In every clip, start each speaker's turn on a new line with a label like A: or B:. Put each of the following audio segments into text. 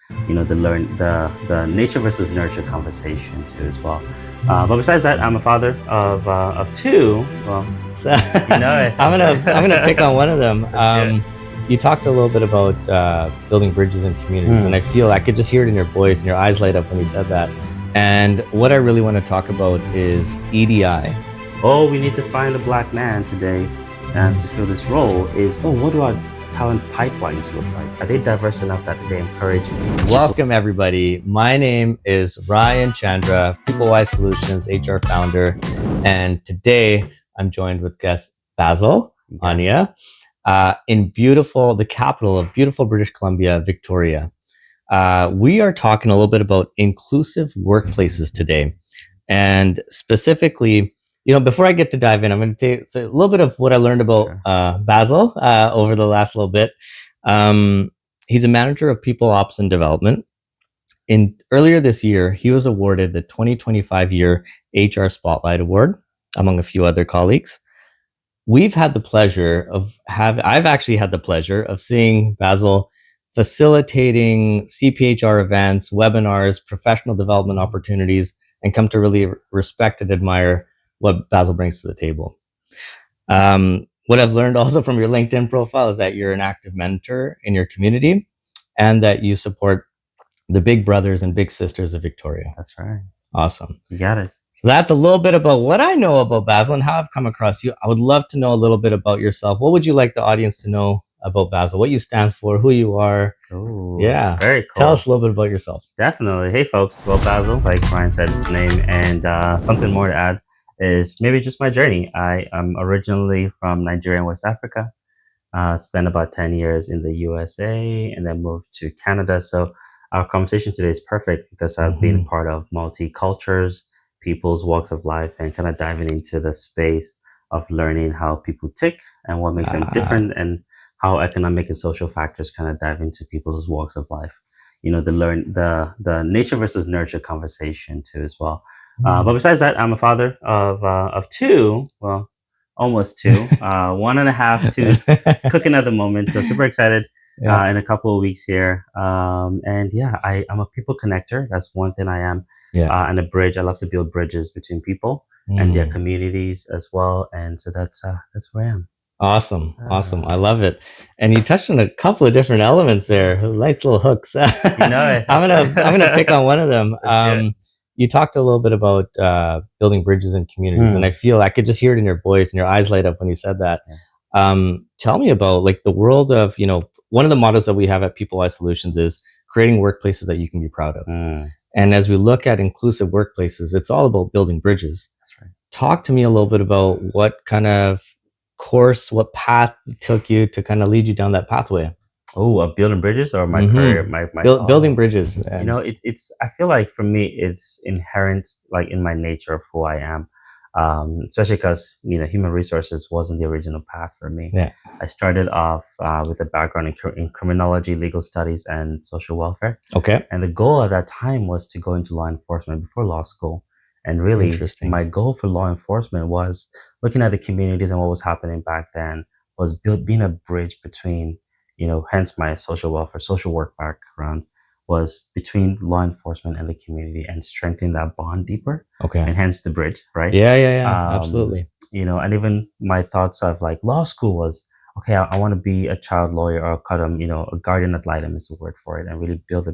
A: the nature versus nurture conversation too as well. But besides that, I'm a father of two. Well,
B: So
A: you know it.
B: I'm gonna pick on one of them.
A: Let's do it.
B: You talked a little bit about building bridges in communities, and I could just hear it in your voice and your eyes light up when you said that. And what I really want to talk about is EDI.
A: Oh, we need to find a black man today to fill this role. What do our talent pipelines look like? Are they diverse enough that they encourage?
B: Welcome, everybody. My name is Ryan Chandra, PeopleWise Solutions HR founder, and today I'm joined with guest Basil, Onyia, in the capital of beautiful British Columbia, Victoria. We are talking a little bit about inclusive workplaces today, and specifically, before I get to dive in, I'm going to say a little bit of what I learned about Basil over the last little bit. He's a manager of people ops and development. Earlier this year, he was awarded the 2025 Year HR Spotlight Award, among a few other colleagues. I've actually had the pleasure of seeing Basil facilitating CPHR events, webinars, professional development opportunities, and come to really respect and admire what Basil brings to the table. What I've learned also from your LinkedIn profile is that you're an active mentor in your community and that you support the big brothers and big sisters of Victoria.
A: That's right.
B: Awesome.
A: You got it.
B: So that's a little bit about what I know about Basil and how I've come across you. I would love to know a little bit about yourself. What would you like the audience to know about Basil? What you stand for, who you are?
A: Oh,
B: yeah.
A: Very cool.
B: Tell us a little bit about yourself.
A: Definitely. Hey, folks. Well, Basil, like Ryan said, is the name. And something more to add is maybe just my journey. I am originally from Nigeria and West Africa. Spent about 10 years in the USA and then moved to Canada. So our conversation today is perfect because I've been part of multi-cultures, people's walks of life, and kind of diving into the space of learning how people tick and what makes them different, and how economic and social factors kind of dive into people's walks of life. The nature versus nurture conversation too as well. But besides that, I'm a father of two. Well, almost two. 1.5, 2 cooking at the moment. So super excited. In a couple of weeks here. I'm a people connector. That's one thing I am. And a bridge. I love to build bridges between people and their communities as well. And so that's where I am.
B: Awesome. I love it. And you touched on a couple of different elements there. Nice little hooks.
A: You know it.
B: I'm gonna pick on one of them. You talked a little bit about building bridges in communities, and I could just hear it in your voice and your eyes light up when you said that. Tell me about the world of, one of the mottos that we have at PeopleWise Solutions is creating workplaces that you can be proud of. And as we look at inclusive workplaces, it's all about building bridges.
A: That's right.
B: Talk to me a little bit about what kind of what path took you to kind of lead you down that pathway.
A: Oh, building bridges or my career,
B: building bridges.
A: It's I feel like for me, it's inherent in my nature of who I am. Especially because human resources wasn't the original path for me. I started off with a background in criminology, legal studies, and social welfare.
B: Okay.
A: And the goal at that time was to go into law enforcement before law school. And really, my goal for law enforcement was looking at the communities and what was happening back then was being a bridge between, hence my social welfare, social work background, was between law enforcement and the community and strengthening that bond deeper.
B: Okay.
A: And hence the bridge, right?
B: Yeah. Absolutely.
A: And even my thoughts of law school was, okay, I want to be a child lawyer or a guardian ad litem is the word for it, and really build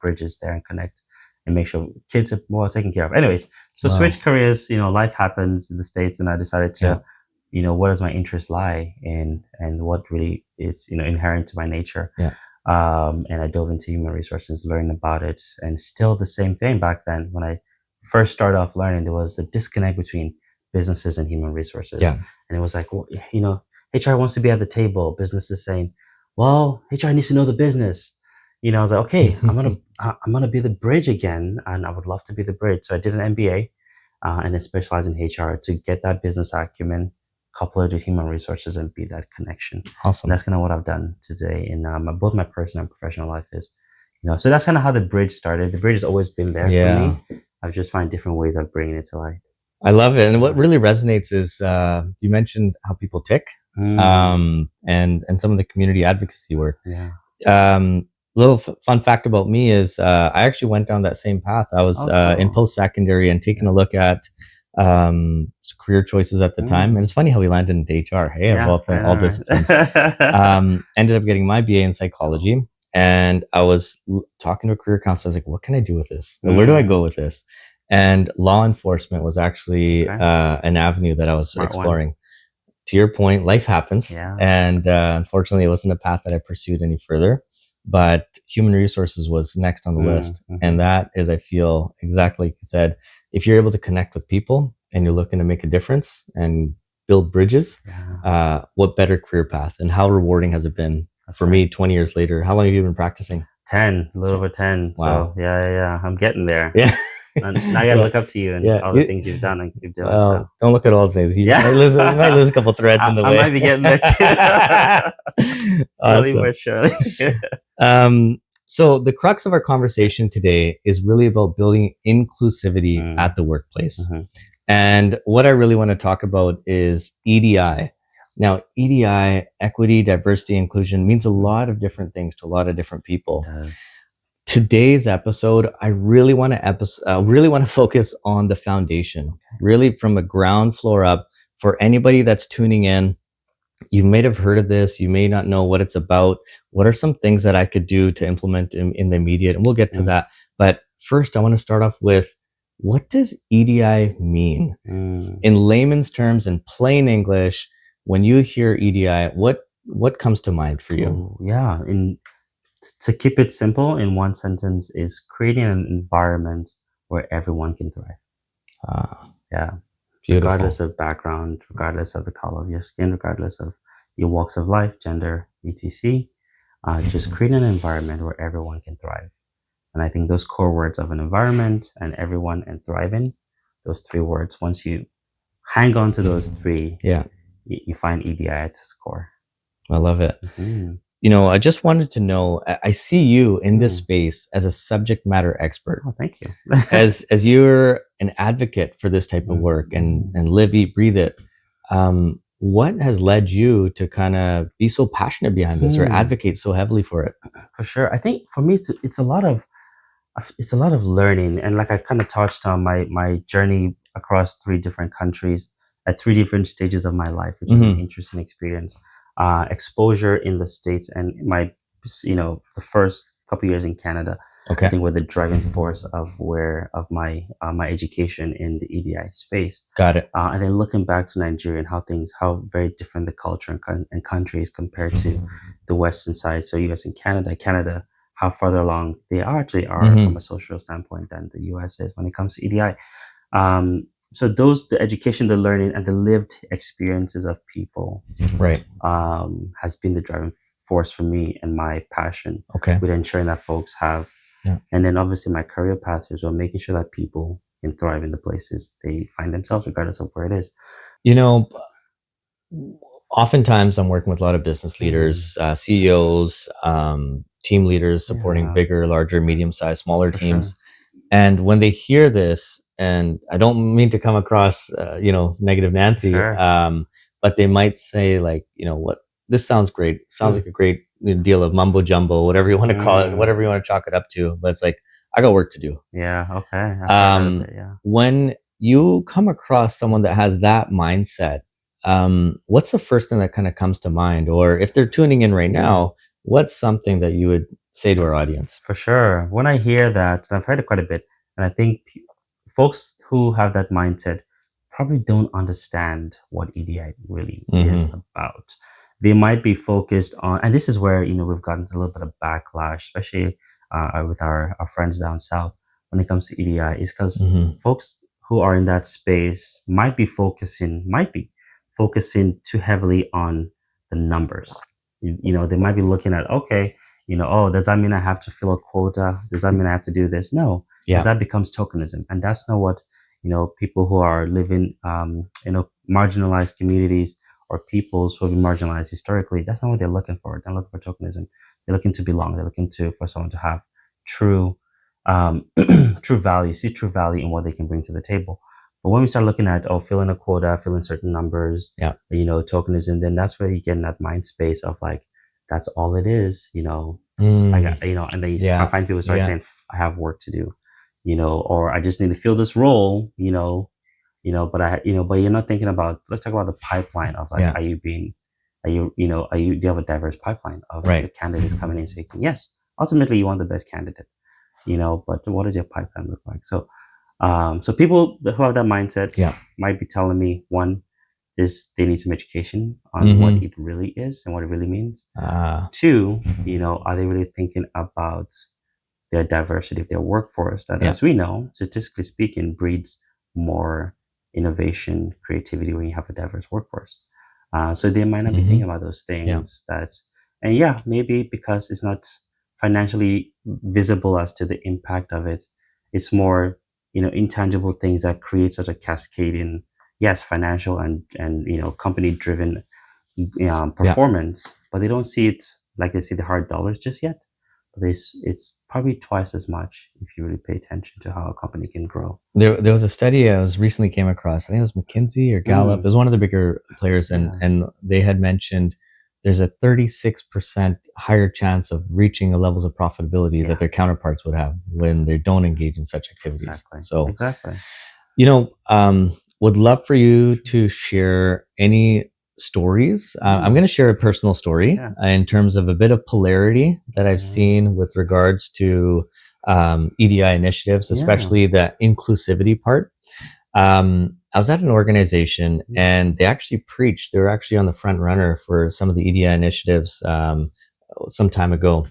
A: bridges there and connect and make sure kids are more taken care of. Anyways, so switch careers, life happens in the States, and I decided to, where does my interest lie in, and what really is, inherent to my nature. And I dove into human resources, learning about it, and still the same thing back then. When I first started off learning, there was the disconnect between businesses and human resources. And it was HR wants to be at the table. Business is saying, well, HR needs to know the business. I was like, okay, I'm gonna be the bridge again, and I would love to be the bridge. So I did an MBA and then specialized in HR to get that business acumen, couple it with human resources, and be that connection.
B: Awesome.
A: And that's kind of what I've done today in both my personal and professional life is, so that's kind of how the bridge started. The bridge has always been there for me. I've just find different ways of bringing it to light.
B: I love it. And what really resonates is you mentioned how people tick and some of the community advocacy work. little fun fact about me is I actually went down that same path. I was in
A: cool.
B: post-secondary and taking a look at career choices at the time. And it's funny how we landed into HR. Hey, of all disciplines. Ended up getting my BA in psychology. And I was talking to a career counselor. I was like, what can I do with this? Where do I go with this? And law enforcement was actually an avenue that I was exploring. To your point, life happens. And unfortunately, it wasn't a path that I pursued any further. But human resources was next on the list. And that is, I feel, exactly like you said, if you're able to connect with people and you're looking to make a difference and build bridges, what better career path, and how rewarding has it been for me 20 years later? How long have you been practicing?
A: 10, a little over 10.
B: Wow.
A: So yeah, I'm getting there.
B: Yeah.
A: And I gotta look up to you and all the things you've done and keep doing. So
B: don't look at all the things. You might lose a couple threads in the way.
A: I might be getting there too. Slowly but surely.
B: So the crux of our conversation today is really about building inclusivity at the workplace. And what I really want to talk about is EDI. Now, EDI, equity, diversity, inclusion, means a lot of different things to a lot of different people. Today's episode, I really want to focus on the foundation, really from the ground floor up. For anybody that's tuning in, you may have heard of this, you may not know what it's about. What are some things that I could do to implement in the immediate? And we'll get to that. But first, I want to start off with, what does EDI mean? In layman's terms, in plain English, when you hear EDI, what comes to mind for you?
A: To keep it simple in one sentence, is creating an environment where everyone can thrive.
B: Beautiful.
A: Regardless of background, regardless of the color of your skin, regardless of your walks of life, gender, etc. Just create an environment where everyone can thrive. And I think those core words of an environment and everyone and thriving, those three words, once you hang on to those three, you find EDI at its core.
B: I love it. You know, I just wanted to know, I see you in this space as a subject matter expert.
A: Oh, thank you.
B: as you're an advocate for this type of work and live, eat, breathe it. What has led you to kind of be so passionate behind this or advocate so heavily for it?
A: For sure. I think for me, it's a lot of learning. And like I kind of touched on my journey across 3 different countries at 3 different stages of my life, which is an interesting experience. Exposure in the States and the first couple years in Canada, I think were the driving force of my education in the EDI space.
B: Got it.
A: And then looking back to Nigeria and how very different the culture and countries compared to the Western side. So US and Canada, how farther along they actually are from a social standpoint than the US is when it comes to EDI. So the education, the learning, and the lived experiences of people, has been the driving force for me and my passion with ensuring that folks have. And then obviously my career path as well, making sure that people can thrive in the places they find themselves, regardless of where it is.
B: You know, oftentimes I'm working with a lot of business leaders, CEOs, team leaders supporting bigger, larger, medium-sized, smaller teams. And when they hear this, and I don't mean to come across, negative Nancy, but they might say like, what, this sounds great. Sounds like a great deal of mumbo jumbo, whatever you want to call it, whatever you want to chalk it up to. But it's like, I got work to do. When you come across someone that has that mindset, what's the first thing that kind of comes to mind? Or if they're tuning in right now, what's something that you would say to our audience?
A: For sure. When I hear that, and I've heard it quite a bit, and I think folks who have that mindset probably don't understand what EDI really is about. They might be focused on, and this is where, we've gotten a little bit of backlash, especially with our friends down south when it comes to EDI, is because folks who are in that space might be focusing too heavily on the numbers. They might be looking at, does that mean I have to fill a quota? Does that mean I have to do this? No, because that becomes tokenism. And that's not what, people who are living, marginalized communities or peoples who have been marginalized historically, that's not what they're looking for. They're looking for tokenism. They're looking to belong. They're looking for someone to have true value, see true value in what they can bring to the table. But when we start looking at, filling a quota, filling certain numbers, tokenism, then that's where you get in that mind space of like, that's all it is, you know. I
B: Mm,
A: got, you know, and then
B: yeah.
A: find people start
B: Yeah.
A: saying, I have work to do, you know, or I just need to fill this role, but but you're not thinking about, let's talk about the pipeline of like,
B: Yeah.
A: do you have a diverse pipeline of your
B: Right.
A: candidates coming in? So you can, yes, ultimately you want the best candidate, but what does your pipeline look like? So people who have that mindset
B: Yeah.
A: might be telling me, one, is they need some education on what
B: Mm-hmm.
A: it really is and what it really means.
B: Ah.
A: Two, are they really thinking about their diversity of their workforce that,
B: Yeah.
A: as we know, statistically speaking, breeds more innovation, creativity when you have a diverse workforce. So they might not be
B: Mm-hmm.
A: thinking about those
B: Yeah.
A: things and yeah, maybe because it's not financially visible as to the impact of it, it's more, intangible things that create such a cascading, yes, financial and company driven
B: Yeah.
A: performance, but they don't see it like they see the hard dollars just yet. But it's probably twice as much if you really pay attention to how a company can grow.
B: There was a study I was recently came across. I think it was McKinsey or Gallup. It
A: Mm,
B: was one of the bigger players, and
A: yeah,
B: they had mentioned there's a 36% higher chance of reaching the levels of profitability
A: yeah,
B: that their counterparts would have when they don't engage in such activities.
A: exactly,
B: So,
A: exactly.
B: would love for you to share any stories. I'm going
A: Mm,
B: to share a personal story
A: yeah,
B: in terms of a bit of polarity that I've seen with regards to EDI initiatives,
A: yeah,
B: especially the inclusivity part. I was at an organization
A: mm,
B: and they actually preached. They were actually on the front runner for some of the EDI initiatives some time ago,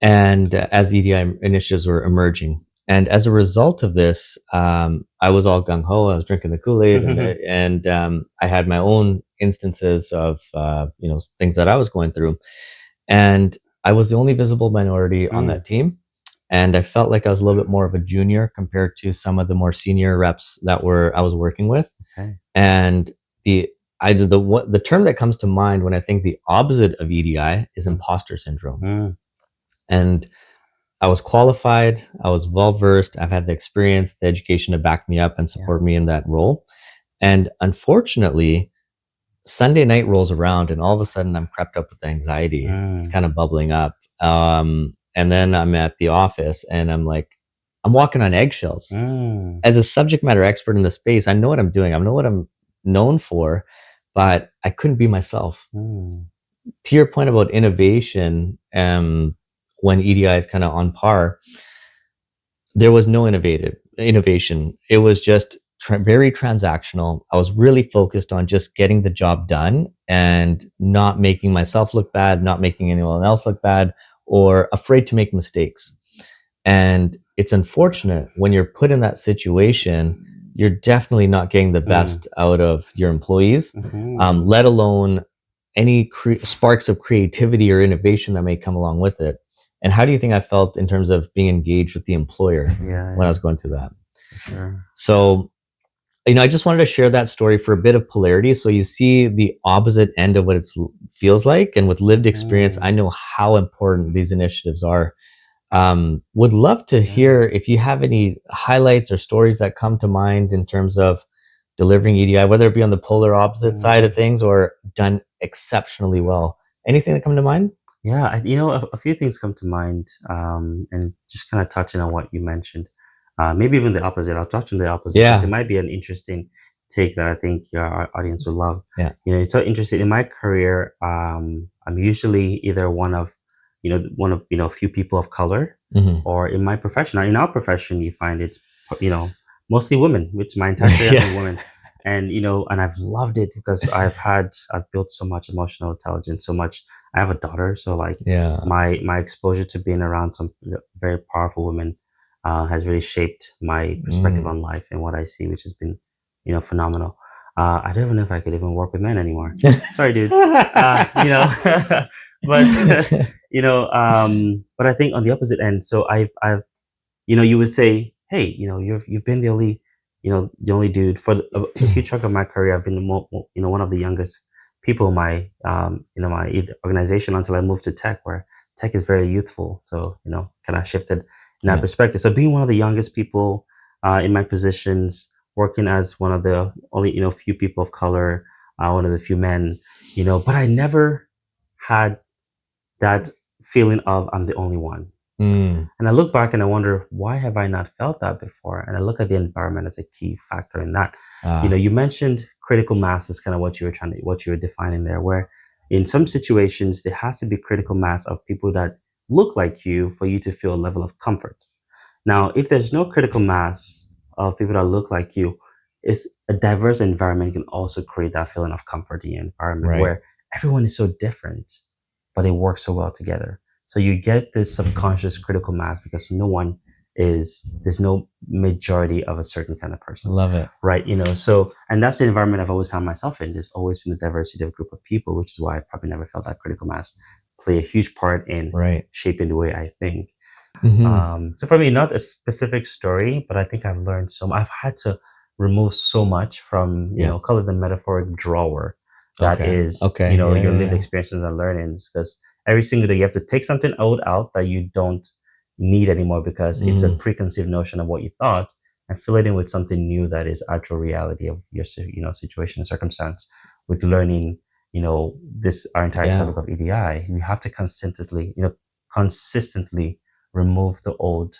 B: and as EDI initiatives were emerging. And as a result of this, I was all gung ho. I was drinking the Kool Aid, and I had my own instances of things that I was going through, and I was the only visible minority on
A: mm,
B: that team. And I felt like I was a little bit more of a junior compared to some of the more senior reps that were I was working with.
A: okay,
B: And the the term that comes to mind when I think the opposite of EDI is
A: mm,
B: imposter syndrome.
A: mm,
B: And I was qualified, I was well versed, I've had the experience, the education to back me up and
A: yeah,
B: support me in that role. And unfortunately, Sunday night rolls around and all of a sudden I'm crept up with anxiety. It's
A: mm,
B: kind of bubbling up. And then I'm at the office and I'm like, I'm walking on eggshells.
A: mm,
B: As a subject matter expert in the space, I know what I'm doing. I know what I'm known for, but I couldn't be myself.
A: mm,
B: To your point about innovation, when EDI is kind of on par, there was no innovation. It was just very transactional. I was really focused on just getting the job done and not making myself look bad, not making anyone else look bad, or afraid to make mistakes. And it's unfortunate when you're put in that situation, you're definitely not getting the
A: mm,
B: best out of your employees,
A: mhm.
B: let alone any sparks of creativity or innovation that may come along with it. And how do you think I felt in terms of being engaged with the employer
A: Yeah,
B: when I
A: yeah,
B: was going through that?
A: for sure.
B: So, I just wanted to share that story for a bit of polarity. So you see the opposite end of what it feels like. And with lived experience,
A: Mm,
B: I know how important these initiatives are. Would love to
A: yeah.
B: hear if you have any highlights or stories that come to mind in terms of delivering EDI, whether it be on the polar opposite side of
A: Mm.
B: things or done exceptionally well. Anything that come to mind?
A: Yeah, a few things come to mind, and just kind of touching on what you mentioned. Maybe even the opposite. I'll touch on the opposite because it
B: Yeah,
A: might be an interesting take that I think your audience would love.
B: yeah.
A: It's so interesting. In my career, I'm usually either a few people of color,
B: Hmm.
A: or in my profession. In our profession, you find it's you know mostly women. Which my entire career has
B: Yeah,
A: been women, and I've loved it because I've built so much emotional intelligence, so much. I have a daughter, so like
B: yeah.
A: my exposure to being around some very powerful women has really shaped my perspective
B: Mm.
A: on life and what I see, which has been, phenomenal. I don't even know if I could even work with men anymore. Sorry, dudes. But but I think on the opposite end, so I've you would say, hey, you've been the only dude for a huge chunk of my career. I've been one of the youngest people in my organization until I moved to tech, where tech is very youthful. So kind of shifted in that
B: Yeah.
A: perspective. So being one of the youngest people in my positions, working as one of the only few people of color, one of the few men, but I never had that feeling of I'm the only one. And I look back and I wonder, why have I not felt that before? And I look at the environment as a key factor in that. You mentioned critical mass is kind of what you were defining there, where in some situations there has to be critical mass of people that look like you for you to feel a level of comfort. Now, if there's no critical mass of people that look like you, it's a diverse environment can also create that feeling of comfort in your environment where everyone is so different, but they work so well together. So you get this subconscious critical mass because there's no majority of a certain kind of person.
B: Love it.
A: Right. So, and that's the environment I've always found myself in. There's always been a diversity of group of people, which is why I probably never felt that critical mass play a huge part in shaping the way I think. So for me, not a specific story, but I think I've learned I've had to remove so much from, call it the metaphoric drawer that is, your lived experiences and learnings, because every single day you have to take something out that you don't need anymore because it's a preconceived notion of what you thought, and fill it in with something new that is actual reality of your, situation and circumstance. With learning, this our entire topic of EDI, you have to consistently remove the old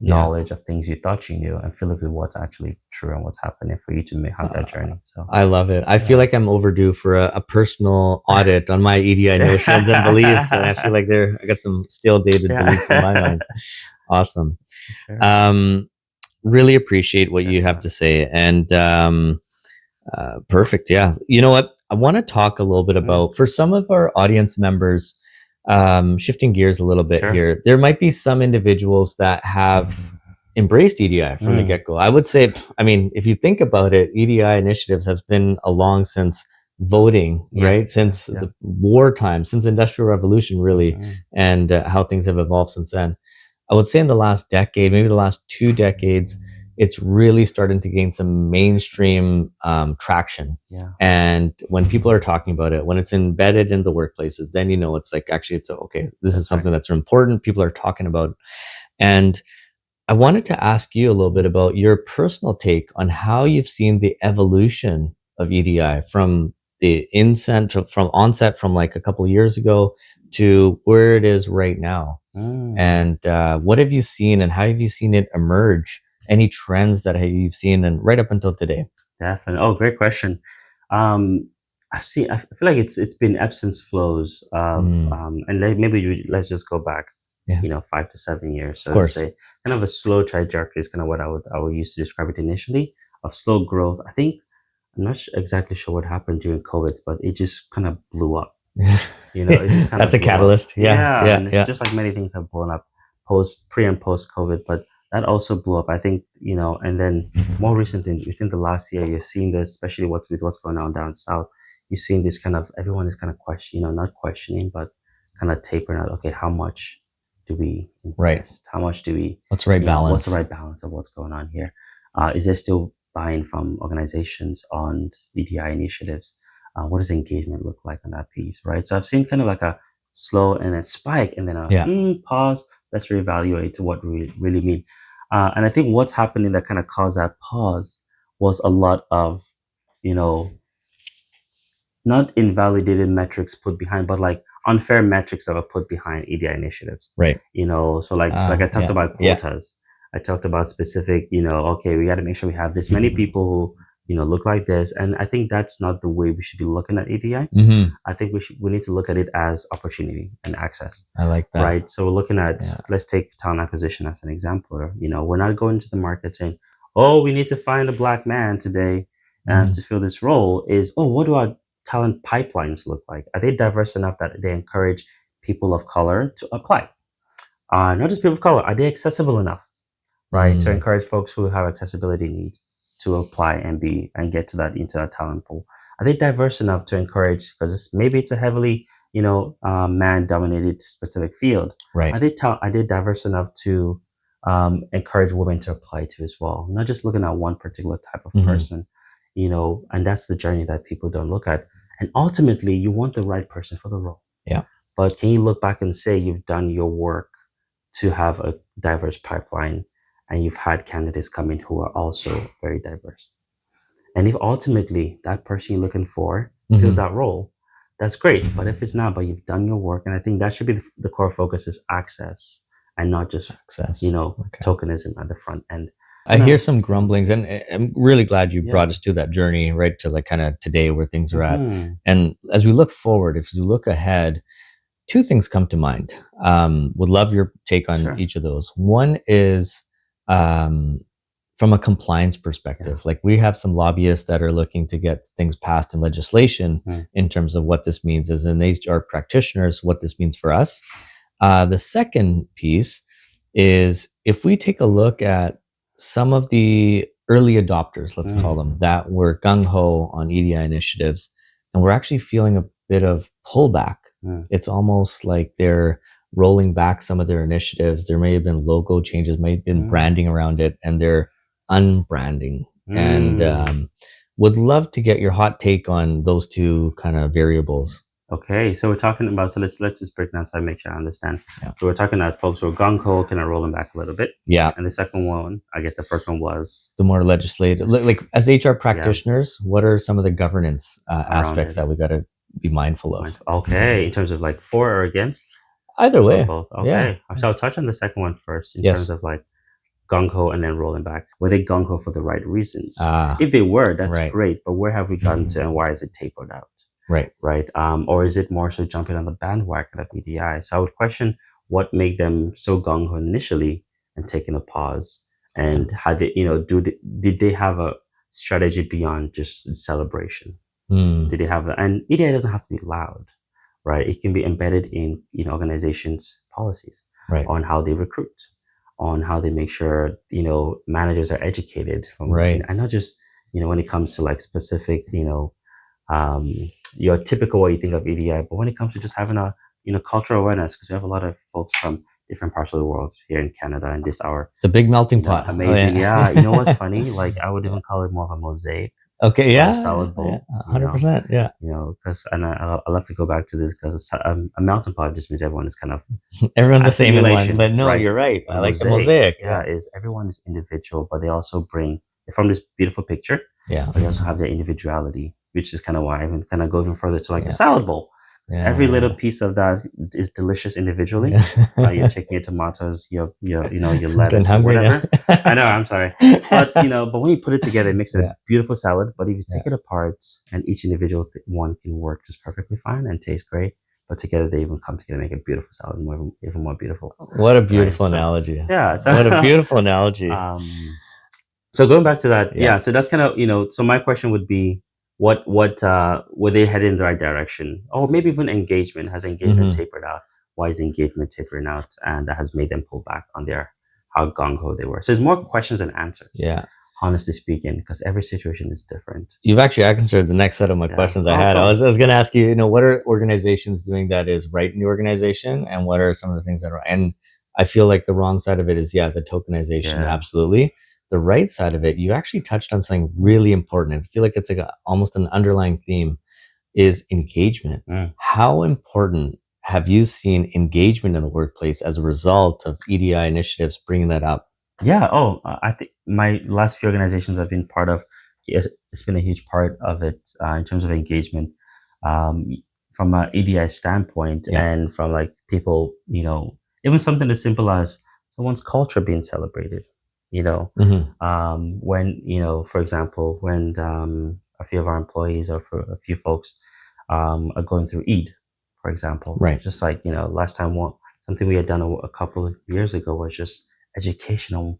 A: knowledge of things you thought you knew and fill it with what's actually true and what's happening for you to have that journey. So
B: I love it. I feel like I'm overdue for a personal audit on my EDI notions and beliefs, and I feel like I got some stale dated beliefs in my mind. Awesome. Sure. Really appreciate what you have to say, and perfect. Yeah. You know what? I want to talk a little bit about, for some of our audience members, shifting gears a little bit here, there might be some individuals that have embraced EDI from the get-go. I would say, if you think about it, EDI initiatives have been along since voting, right? Since the wartime, since Industrial Revolution, really, and how things have evolved since then. I would say in the last decade, maybe the last 2 decades, it's really starting to gain some mainstream traction. And when people are talking about it, when it's embedded in the workplaces, then it's like, actually, it's okay. This is something that's important. People are talking about. And I wanted to ask you a little bit about your personal take on how you've seen the evolution of EDI from the onset from like a couple of years ago to where it is right now. And what have you seen, and how have you seen it emerge? Any trends that you've seen, and right up until today?
A: Definitely. Oh, great question. I feel like it's been ebbs and flows of, and let's just go back, 5 to 7 years. So to say, kind of a slow trajectory is kind of what I would use to describe it initially, of slow growth. I think I'm not exactly sure what happened during COVID, but it just kind of blew up. It just kind
B: that's a catalyst.
A: Up. Yeah. Just like many things have blown up pre and post COVID, but that also blew up, I think, and then more recently, within the last year, you're seeing this, especially with what's going on down south. You're seeing this kind of, everyone is kind of not questioning, but kind of tapering out. Okay, how much do we invest? How much do we?
B: What's the right balance?
A: What's the right balance of what's going on here? Is there still buy-in from organizations on EDI initiatives? What does engagement look like on that piece, right? So I've seen kind of like a slow and a spike, and then a pause. Let's reevaluate to what we really mean. And I think what's happening that kind of caused that pause was a lot of, not invalidated metrics put behind, but like unfair metrics that are put behind EDI initiatives.
B: Right.
A: So like I talked about quotas. I talked about specific, okay, we got to make sure we have this many people who, look like this. And I think that's not the way we should be looking at EDI. I think we need to look at it as opportunity and access.
B: I like that.
A: Right. So we're looking at, let's take talent acquisition as an example. We're not going to the market saying, oh, we need to find a Black man today to fill this role. What do our talent pipelines look like? Are they diverse enough that they encourage people of color to apply? Not just people of color, are they accessible enough, right, to encourage folks who have accessibility needs to apply and get to that into a talent pool? Are they diverse enough to encourage, because maybe it's a heavily man-dominated specific field,
B: right?
A: Are they diverse enough to encourage women to apply to as well? Not just looking at one particular type of person, and that's the journey that people don't look at. And ultimately, you want the right person for the role.
B: Yeah.
A: But can you look back and say you've done your work to have a diverse pipeline, and you've had candidates come in who are also very diverse? And if ultimately that person you're looking for fills that role, that's great. But if it's not, but you've done your work, and I think that should be the core focus is access and not just
B: Access. Okay.
A: tokenism at the front end.
B: I hear some grumblings, and I'm really glad you brought us to that journey, right, to like kind of today where things are at. And as we look forward, if we look ahead, two things come to mind. Would love your take on each of those. One is from a compliance perspective. Like we have some lobbyists that are looking to get things passed in legislation in terms of what this means as an HR practitioners, what this means for us. The second piece is if we take a look at some of the early adopters, let's call them, that were gung-ho on EDI initiatives, and we're actually feeling a bit of pullback. It's almost like they're rolling back some of their initiatives. There may have been logo changes, may have been branding around it, and they're unbranding. And would love to get your hot take on those two kind of variables.
A: Okay, so we're talking about, so let's just break down so I make sure I understand. So we're talking about folks who are gung-ho, kind of rolling back a little bit.
B: Yeah.
A: And the second one, I guess the first one was
B: the more legislative, like as HR practitioners, what are some of the governance aspects that we got to be mindful of?
A: Okay, in terms of like for or against?
B: Either way.
A: Both. Okay. So I'll touch on the second one first in terms of like gung-ho and then rolling back. Were they gung-ho for the right reasons? If they were, that's great. But where have we gotten to and why is it tapered out? Right. Or is it more so jumping on the bandwagon of EDI? So I would question what made them so gung-ho initially and taking a pause, and how they, did they have a strategy beyond just celebration? Did they have and EDI doesn't have to be loud, right? It can be embedded in organizations' policies on how they recruit, on how they make sure managers are educated from and not just when it comes to like specific your typical way you think of EDI, but when it comes to just having a cultural awareness, because we have a lot of folks from different parts of the world here in Canada, and this our
B: the big melting pot.
A: Amazing. You know what's funny? Like I would even call it more of a mosaic.
B: Okay, yeah,
A: salad bowl,
B: 100%. Yeah,
A: because and I love to go back to this because a melting pot just means everyone is kind of
B: everyone's the same in one. But no, you're right. I like the mosaic.
A: Is everyone is individual, but they also bring from this beautiful picture. But they also have their individuality, which is kind of why I even kind of go even further to like the salad bowl. Every little piece of that is delicious individually. Your chicken, your tomatoes, your lettuce, or whatever. I know, I'm sorry, but but when you put it together, it makes it a beautiful salad. But if you take it apart, and each individual one can work just perfectly fine and taste great, but together they even come together and make a beautiful salad, even more beautiful.
B: What a beautiful analogy!
A: So,
B: what a beautiful analogy.
A: So going back to that, so that's kind of so my question would be. What were they headed in the right direction? Or maybe even engagement. Has engagement tapered out? Why is engagement tapering out? And that has made them pull back on how gung-ho they were. So there's more questions than answers. Honestly speaking, because every situation is different.
B: You've actually answered the next set of my questions I had. I was going to ask you, what are organizations doing that is right in the organization, and what are some of the things that are? And I feel like the wrong side of it is the tokenization, absolutely. The right side of it, you actually touched on something really important. I feel like it's like almost an underlying theme is engagement. How important have you seen engagement in the workplace as a result of EDI initiatives bringing that up?
A: I think my last few organizations I've been part of, it's been a huge part of it in terms of engagement from an EDI standpoint, and from like people, even something as simple as someone's culture being celebrated. When for example, when a few of our employees or for a few folks are going through Eid, for example, just like last time something we had done a couple of years ago was just educational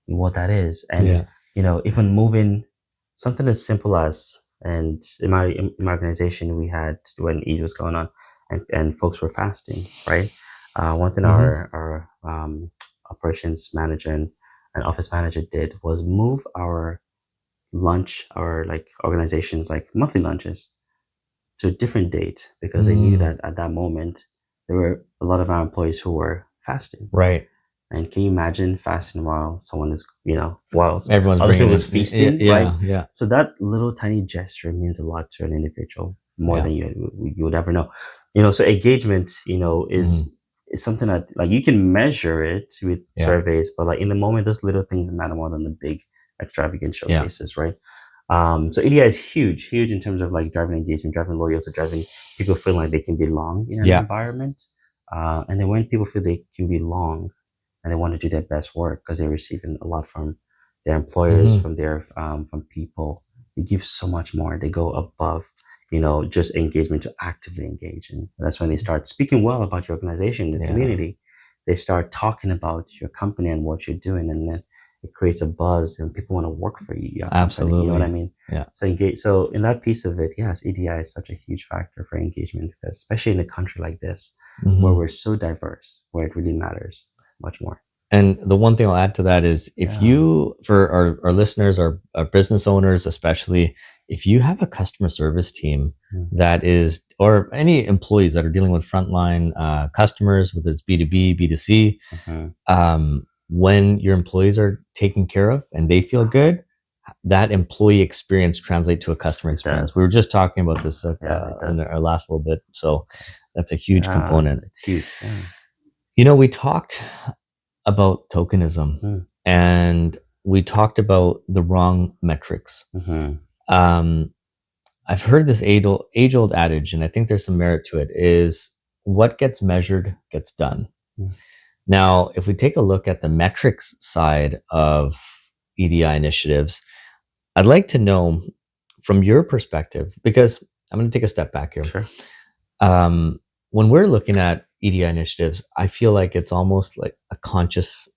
A: what that is, and even moving something as simple as, and in my organization we had when Eid was going on and folks were fasting, right? One thing our operations manager and office manager did was move our lunch, our like organizations like monthly lunches, to a different date, because they knew that at that moment there were a lot of our employees who were fasting. And can you imagine fasting while someone is, while
B: everyone's
A: other people is feasting, right?
B: Yeah.
A: So that little tiny gesture means a lot to an individual, more than you would ever know. So engagement, is something that like you can measure it with surveys, but like in the moment, those little things matter more than the big extravagant showcases, right? So EDI is huge in terms of like driving engagement, driving loyalty, driving people feeling like they can belong in an
B: Yeah.
A: environment. And then when people feel they can belong and they want to do their best work because they're receiving a lot from their employers,
B: Mhm.
A: from their from people, they give so much more. They go above, just engagement to actively engage. And that's when they start speaking well about your organization, the
B: Yeah.
A: community. They start talking about your company and what you're doing, and then it creates a buzz and people want to work for you, your company. You know what I
B: Absolutely.
A: mean?
B: Yeah.
A: So engage. So in that piece of it, yes, EDI is such a huge factor for engagement, especially in a country like this, where
B: Mhm.
A: we're so diverse, where it really matters much more.
B: And the one thing I'll add to that is if
A: Yeah.
B: you, for our listeners, our business owners, especially, if you have a customer service team
A: Mm.
B: that is, or any employees that are dealing with frontline customers, whether it's B2B, B2C, when your employees are taken care of and they feel good, that employee experience translate to a customer
A: It
B: experience. We were
A: does.
B: just talking about this
A: Yeah, it
B: in
A: does.
B: our last little bit. So
A: It does.
B: that's a huge
A: Yeah,
B: component.
A: it's huge. Yeah.
B: We talked about tokenism
A: Mm.
B: and we talked about the wrong metrics.
A: Mm-hmm.
B: Um, I've heard this age-old adage, and I think there's some merit to it, is what gets measured gets done.
A: Mm.
B: Now, if we take a look at the metrics side of EDI initiatives, I'd like to know from your perspective, because I'm going to take a step back here.
A: Sure.
B: When we're looking at EDI initiatives, I feel like it's almost like a conscious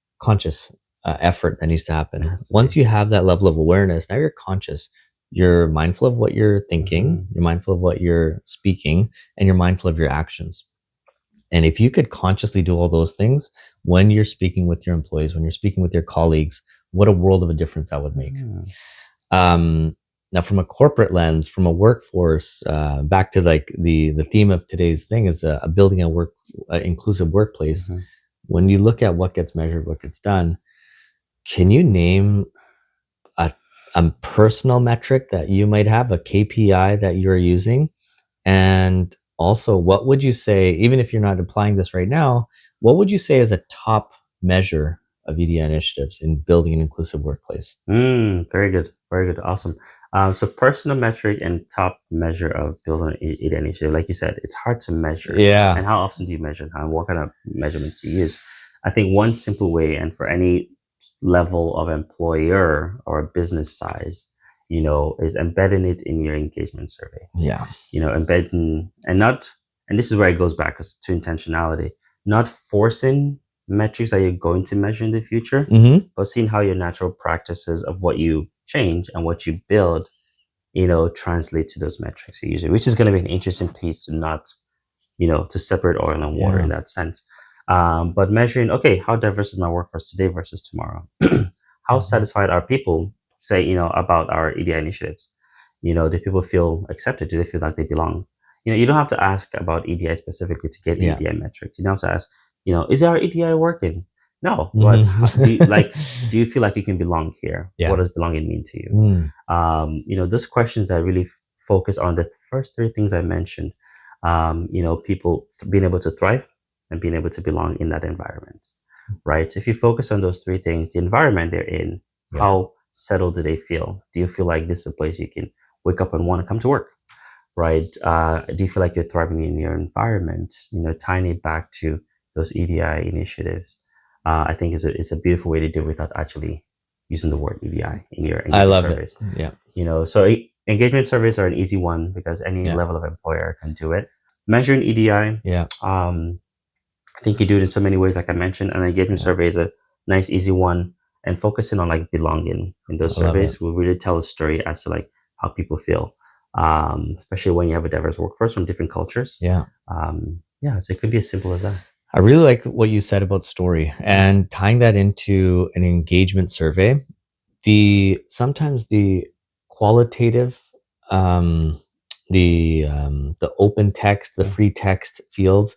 B: effort that needs to happen.
A: It has to
B: Once
A: be.
B: you have that level of awareness, now you're conscious. You're mindful of what you're thinking,
A: Mhm.
B: you're mindful of what you're speaking, and you're mindful of your actions. And if you could consciously do all those things when you're speaking with your employees, when you're speaking with your colleagues, what a world of a difference that would make.
A: Mm.
B: Now, from a corporate lens, from a workforce, back to like the theme of today's thing is building a inclusive workplace.
A: Mhm.
B: When you look at what gets measured, what gets done, can you name a, a personal metric that you might have, a KPI that you're using? And also, what would you say, even if you're not applying this right now, what would you say is a top measure of EDI initiatives in building an inclusive workplace?
A: Very good. Very good. Awesome. So personal metric and top measure of building an EDI initiative. Like you said, it's hard to measure.
B: Yeah.
A: And how often do you measure? And what kind of measurements do you use? I think one simple way, and for any level of employer or business size, is embedding it in your engagement survey.
B: Yeah.
A: Embedding and this is where it goes back to intentionality, not forcing metrics that you're going to measure in the future,
B: Mm-hmm.
A: but seeing how your natural practices of what you change and what you build, translate to those metrics you're using, which is going to be an interesting piece to not, to separate oil and water in that sense. But measuring, okay, how diverse is my workforce today versus tomorrow? How satisfied are people, say, about our EDI initiatives? Do people feel accepted? Do they feel like they belong? You don't have to ask about EDI specifically to get
B: Yeah.
A: EDI metrics. You don't have to ask, is our EDI working? No, but
B: Mhm.
A: do you feel like you can belong here?
B: Yeah.
A: What does belonging mean to you? Those questions that really focus on the first three things I mentioned. People being able to thrive and being able to belong in that environment, right? If you focus on those three things, the environment they're in,
B: Yeah.
A: how settled do they feel? Do you feel like this is a place you can wake up and want to come to work, right? Do you feel like you're thriving in your environment? Tying it back to those EDI initiatives, I think is a beautiful way to do it without actually using the word EDI in your
B: I
A: engagement
B: love
A: surveys.
B: it. Yeah.
A: So engagement surveys are an easy one because any
B: Yeah.
A: level of employer can do it. Measuring EDI,
B: Yeah.
A: I think you do it in so many ways, like I mentioned. An engagement
B: Yeah.
A: survey is a nice, easy one. And focusing on like belonging in those
B: I love
A: surveys
B: it.
A: will really tell a story as to like how people feel, especially when you have a diverse workforce from different cultures.
B: Yeah.
A: So it could be as simple as that.
B: I really like what you said about story and tying that into an engagement survey. Sometimes the qualitative, um, the open text, the free text fields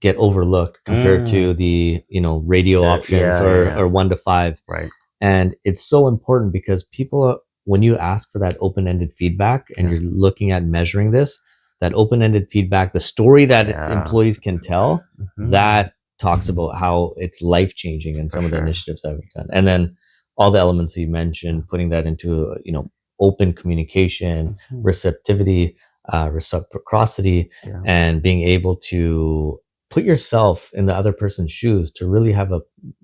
B: get overlooked compared to the radio options or 1 to 5.
A: Right.
B: And it's so important because when you ask for that open-ended feedback and you're looking at measuring this, that open-ended feedback, the story that employees can tell, that talks about how it's life-changing in some of the initiatives that we've done. And then all the elements you mentioned, putting that into open communication, receptivity, reciprocity, and being able to put yourself in the other person's shoes to really have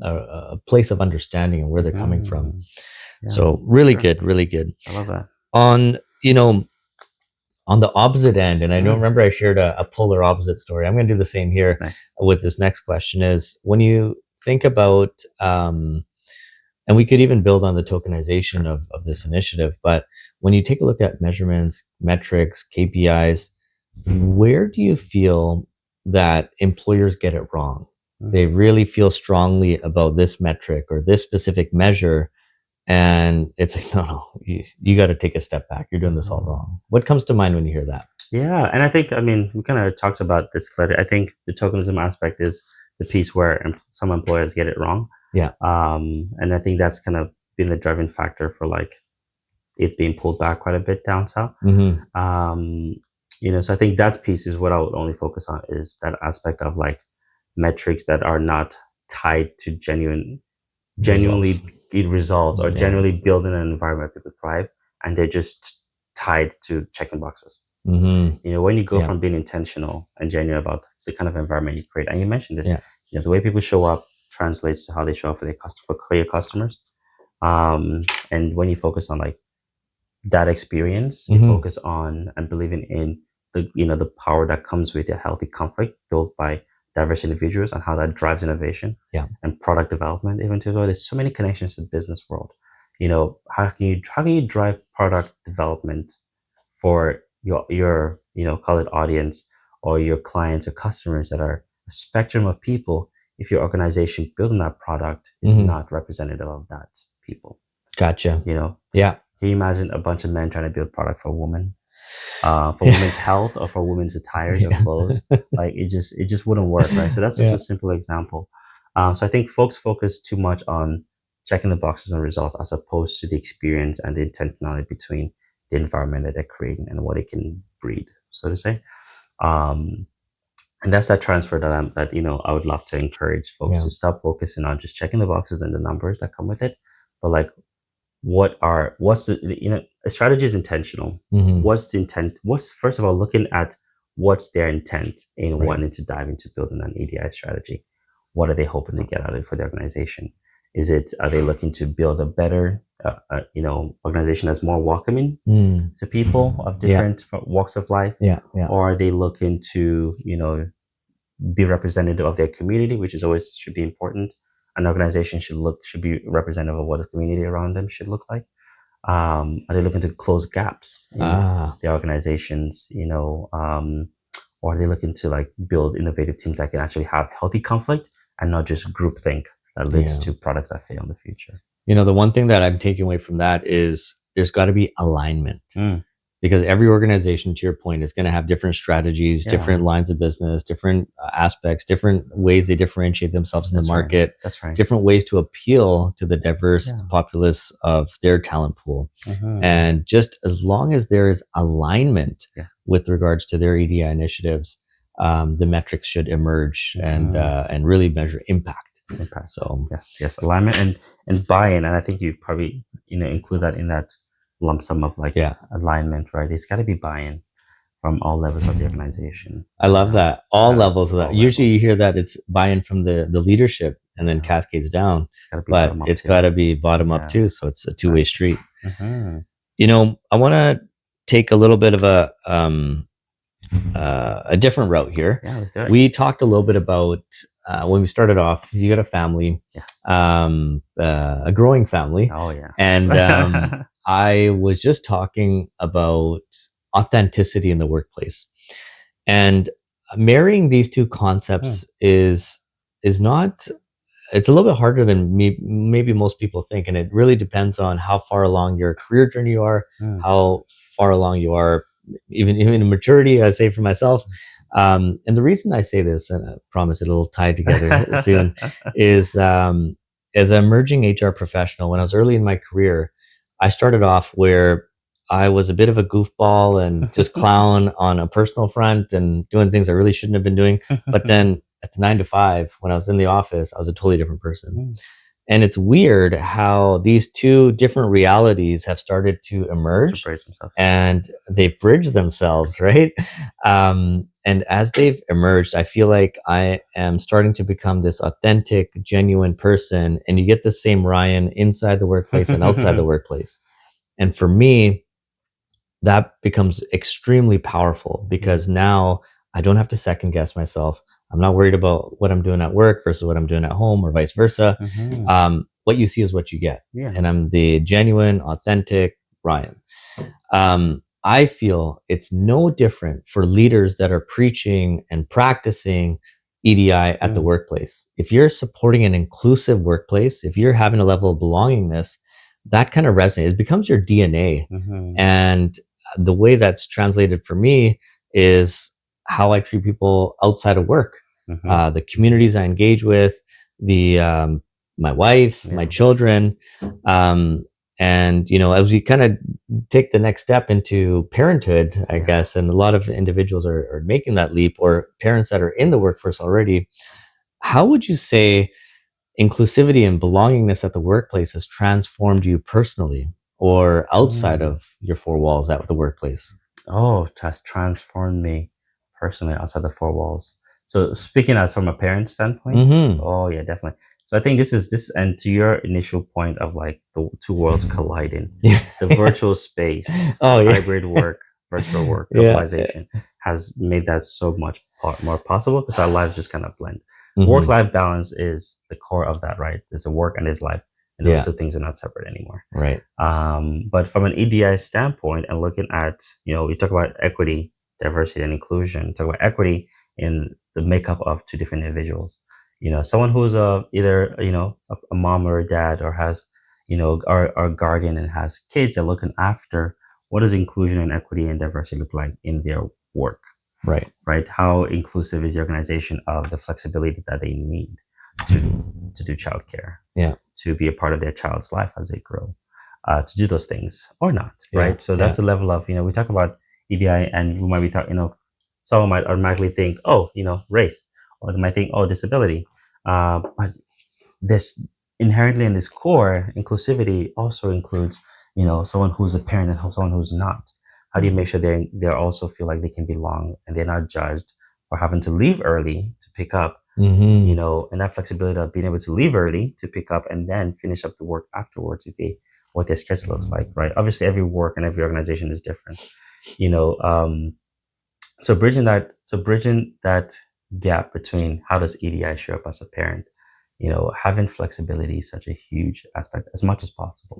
B: a place of understanding and where they're coming from. So really good, really good.
A: I love that.
B: On, on the opposite end, and I don't remember I shared a polar opposite story. I'm going to do the same here with this next question is when you think about, and we could even build on the tokenization of this initiative, but when you take a look at measurements, metrics, KPIs, where do you feel that employers get it wrong? They really feel strongly about this metric or this specific measure, and it's like, no, you got to take a step back. You're doing this all wrong. What comes to mind when you hear that?
A: Yeah, and I think, we kind of talked about this later. I think the tokenism aspect is the piece where some employers get it wrong.
B: Yeah.
A: And I think that's kind of been the driving factor for like it being pulled back quite a bit down south. So I think that piece is what I would only focus on, is that aspect of like metrics that are not tied to genuinely results or genuinely building an environment where people thrive, and they're just tied to checking boxes. When you go from being intentional and genuine about the kind of environment you create, and you mentioned this, the way people show up translates to how they show up for your customers. And when you focus on like that experience, you focus on and believing in the power that comes with a healthy conflict built by diverse individuals and how that drives innovation and product development. Even to there's so many connections to the business world. How can you drive product development for your call it audience or your clients or customers that are a spectrum of people if your organization building that product is not representative of that people?
B: Gotcha.
A: Can you imagine a bunch of men trying to build product for women, for women's health or for women's attires or clothes? Like it just wouldn't work, right? So that's just a simple example. So I think folks focus too much on checking the boxes and results as opposed to the experience and the intentionality between the environment that they're creating and what it can breed, so to say. And that's that transfer that I would love to encourage folks to stop focusing on just checking the boxes and the numbers that come with it, but like a strategy is intentional. What's the intent? First of all, looking at what's their intent in wanting to dive into building an EDI strategy. What are they hoping to get out of it for the organization? Are they looking to build a better, organization that's more welcoming to people of different walks of life? Or are they looking to, be representative of their community, which should be important. An organization should be representative of what the community around them should look like. Are they looking to close gaps in their organizations, or are they looking to like build innovative teams that can actually have healthy conflict and not just groupthink that leads to products that fail in the future?
B: The one thing that I'm taking away from that is there's got to be alignment. Because every organization, to your point, is going to have different strategies, different lines of business, different aspects, different ways they differentiate themselves in the market.
A: That's right.
B: Different ways to appeal to the diverse populace of their talent pool. And just as long as there is alignment with regards to their EDI initiatives, the metrics should emerge and really measure impact. So
A: yes, alignment and buy-in, and I think you probably include that in that lump sum of like alignment, right? It's got to be buy-in from all levels of the organization.
B: I love that. All levels of that. Usually you hear that it's buy-in from the leadership and then cascades down, but it's got to be bottom up too. So it's a two-way street. I want to take a little bit of a different route here.
A: Let's do it.
B: We talked a little bit about when we started off, you got a family, a growing family.
A: Oh yeah.
B: And I was just talking about authenticity in the workplace, and marrying these two concepts is not. It's a little bit harder than maybe most people think, and it really depends on how far along your career journey you are, how far along you are, even in maturity. I say for myself, and the reason I say this, and I promise it'll tie together soon, is as an emerging HR professional, when I was early in my career, I started off where I was a bit of a goofball and just clown on a personal front and doing things I really shouldn't have been doing. But then at the 9 to 5, when I was in the office, I was a totally different person. And it's weird how these two different realities have started to
A: To
B: emerge,
A: praise themselves.
B: and they've bridged themselves, right? And as they've emerged, I feel like I am starting to become this authentic, genuine person. And you get the same Ryan inside the workplace and outside the workplace. And for me, that becomes extremely powerful because now I don't have to second guess myself. I'm not worried about what I'm doing at work versus what I'm doing at home or vice versa. What you see is what you get.
A: Yeah.
B: And I'm the genuine, authentic Ryan. I feel it's no different for leaders that are preaching and practicing EDI at the workplace. If you're supporting an inclusive workplace, if you're having a level of belongingness, that kind of resonates. It becomes your DNA. And the way that's translated for me is how I treat people outside of work, the communities I engage with, the my wife, my children, and as we kind of take the next step into parenthood, I guess, and a lot of individuals are making that leap, or parents that are in the workforce already. How would you say inclusivity and belongingness at the workplace has transformed you personally or outside of your four walls at the workplace?
A: Oh, it has transformed me personally outside the four walls. So speaking as from a parent standpoint, oh yeah, definitely. So I think this, and to your initial point of like the two worlds colliding, the virtual space, hybrid work, virtual work, globalization has made that so much more possible because our lives just kind of blend. Work-life balance is the core of that, right? There's a work and there's life, and those two things are not separate anymore.
B: Right.
A: But from an EDI standpoint and looking at, we talk about equity, diversity, and inclusion, talk about equity in the makeup of two different individuals. Someone who's either, a mom or a dad, or has, or a guardian and has kids they're looking after. What does inclusion and equity and diversity look like in their work? Right. How inclusive is the organization of the flexibility that they need to do childcare, to be a part of their child's life as they grow, to do those things or not, right? So that's the level of, we talk about EDI and we might be talking, someone might automatically think, oh, race, or they might think, oh, disability. But this inherently in this core, inclusivity also includes, someone who's a parent and someone who's not. How do you make sure they also feel like they can belong and they're not judged for having to leave early to pick up, and that flexibility of being able to leave early to pick up and then finish up the work afterwards what their schedule looks like, right? Obviously, every work and every organization is different, so bridging that gap between how does EDI show up as a parent, having flexibility is such a huge aspect, as much as possible.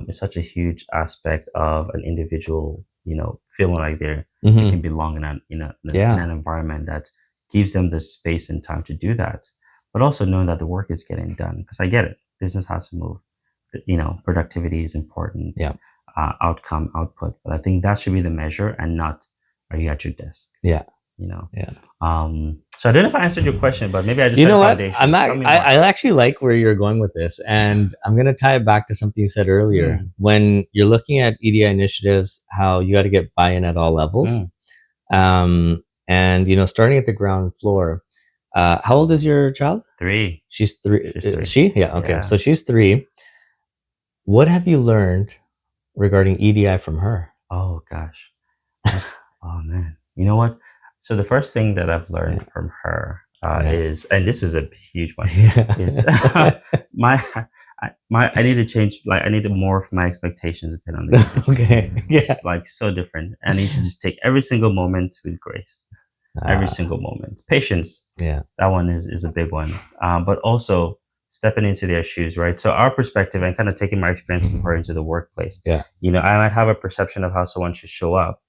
A: It's such a huge aspect of an individual, feeling like they can belong in an environment that gives them the space and time to do that, but also knowing that the work is getting done. Because I get it, business has to move. Productivity is important. Outcome, output, but I think that should be the measure and not are you at your desk. So I don't know if I answered your question, but maybe I just foundation.
B: I actually like where you're going with this, and I'm going to tie it back to something you said earlier. When you're looking at EDI initiatives, how you got to get buy-in at all levels, and starting at the ground floor. How old is your child?
A: 3.
B: She's 3. Is she? Yeah. Okay. Yeah. So she's 3. What have you learned regarding EDI from her?
A: Oh gosh. Oh man. You know what? So the first thing that I've learned from her is, and this is a huge one, is I need to change. Like I need to morph my expectations depending on the
B: okay.
A: It's like so different. I need to just take every single moment with grace. Every single moment. Patience.
B: Yeah.
A: That one is a big one. But also stepping into their shoes, right? So our perspective and kind of taking my experience from her into the workplace.
B: Yeah.
A: I might have a perception of how someone should show up,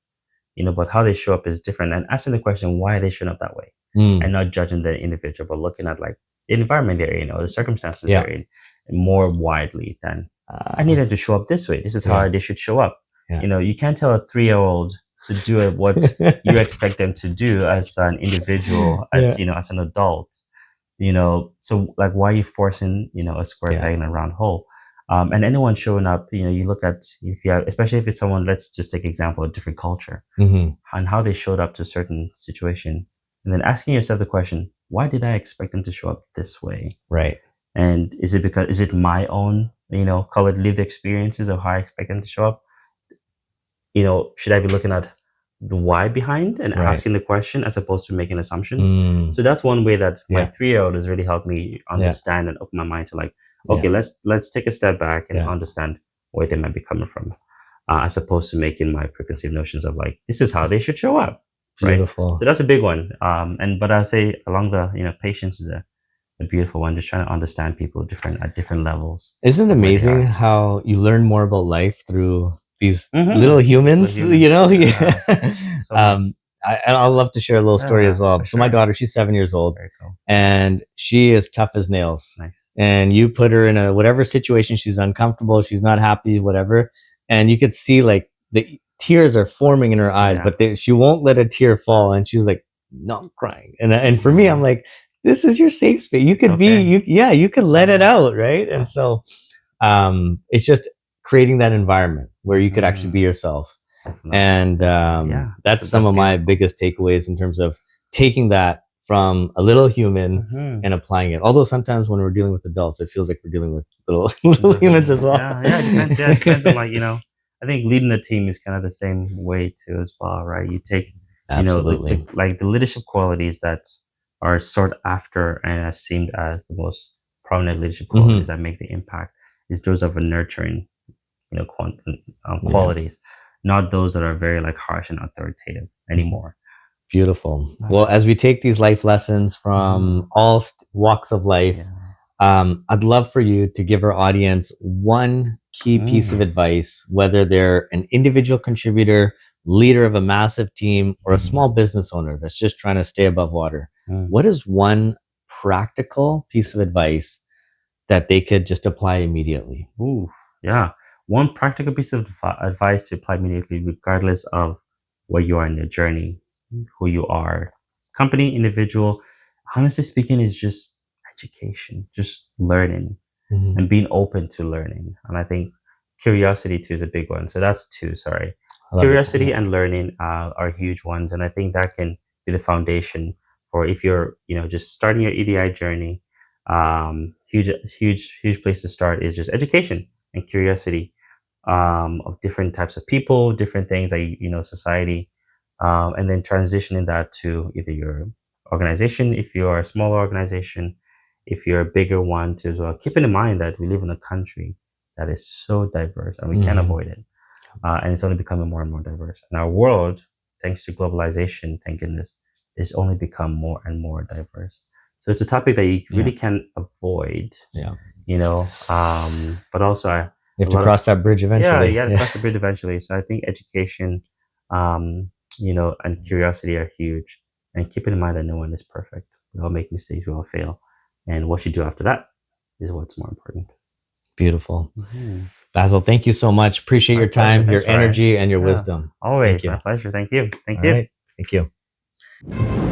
A: but how they show up is different. And asking the question, why are they showing up that way? And not judging the individual, but looking at like the environment they're in or the circumstances they're in more widely than I need them to show up this way. This is how they should show up. Yeah. You can't tell a 3-year-old to do what you expect them to do as an individual, as an adult. So like, why are you forcing, a square peg in a round hole? And anyone showing up, you look at, especially if it's someone, let's just take example, a different culture, and how they showed up to a certain situation, and then asking yourself the question, why did I expect them to show up this way?
B: Right.
A: And is it my own, call it lived experiences of how I expect them to show up? Should I be looking at the why behind and
B: Right.
A: asking the question as opposed to making assumptions?
B: Mm.
A: So that's one way that my
B: Yeah.
A: 3-year-old has really helped me
B: Yeah.
A: understand and open my mind to like,
B: Yeah.
A: okay, let's take a step back and
B: Yeah.
A: understand where they might be coming from, as opposed to making my preconceived notions of like, this is how they should show up, right?
B: Beautiful.
A: So that's a big one. But I say along the, patience is a beautiful one. Just trying to understand people at different levels
B: Isn't it
A: of where they
B: amazing
A: are.
B: how you learn more about life through these
A: Mm-hmm.
B: little humans,
A: Little humans, yeah. So much.
B: I'll love to share a little story as well.
A: For
B: So my
A: sure.
B: daughter, she's 7 years old,
A: Very cool.
B: and she is tough as nails.
A: Nice.
B: And you put her in a whatever situation, she's uncomfortable, she's not happy, whatever, and you could see like the tears are forming in her eyes,
A: Yeah.
B: but she won't let a tear fall, and she's like, "No, I'm crying." And for me, I'm like, "This is your safe space. You could
A: okay.
B: you could let it out, right?" And so it's just creating that environment where you could actually be yourself.
A: Definitely.
B: And that's some of my biggest takeaways in terms of taking that from a little human and applying it. Although sometimes when we're dealing with adults, it feels like we're dealing with little humans as well.
A: Yeah, it depends. Yeah, it depends on like, I think leading a team is kind of the same way too as well, right? You take,
B: Absolutely.
A: like the leadership qualities that are sought after and as seemed as the most prominent leadership qualities that make the impact is those of a nurturing, qualities, not those that are very like harsh and authoritative anymore.
B: Beautiful. Well, as we take these life lessons from all walks of life, I'd love for you to give our audience one key piece of advice, whether they're an individual contributor, leader of a massive team, or a small business owner that's just trying to stay above water. What is one practical piece of advice that they could just apply immediately?
A: Ooh, yeah. One practical piece of advice to apply immediately, regardless of where you are in your journey, who you are, company, individual, honestly speaking, is just education, just learning and being open to learning. And I think curiosity too is a big one. So that's two, sorry. Curiosity and learning are huge ones. And I think that can be the foundation for if you're, just starting your EDI journey. Huge place to start is just education and curiosity, of different types of people, different things that society, and then transitioning that to either your organization, if you are a smaller organization, if you're a bigger one, to as well. Keeping in mind that we live in a country that is so diverse and we can't avoid it, and it's only becoming more and more diverse. And our world, thanks to globalization, thank goodness, is only become more and more diverse. So it's a topic that you really can't avoid. But also
B: you have to cross that bridge eventually.
A: Yeah, you got to cross the bridge eventually. So I think education, and curiosity are huge. And keeping in mind that no one is perfect. We all make mistakes. We all fail. And what you do after that is what's more important.
B: Beautiful. Basil, thank you so much. Appreciate your time, your energy, and your wisdom.
A: Always. My pleasure. Thank you. Thank you.
B: Thank you.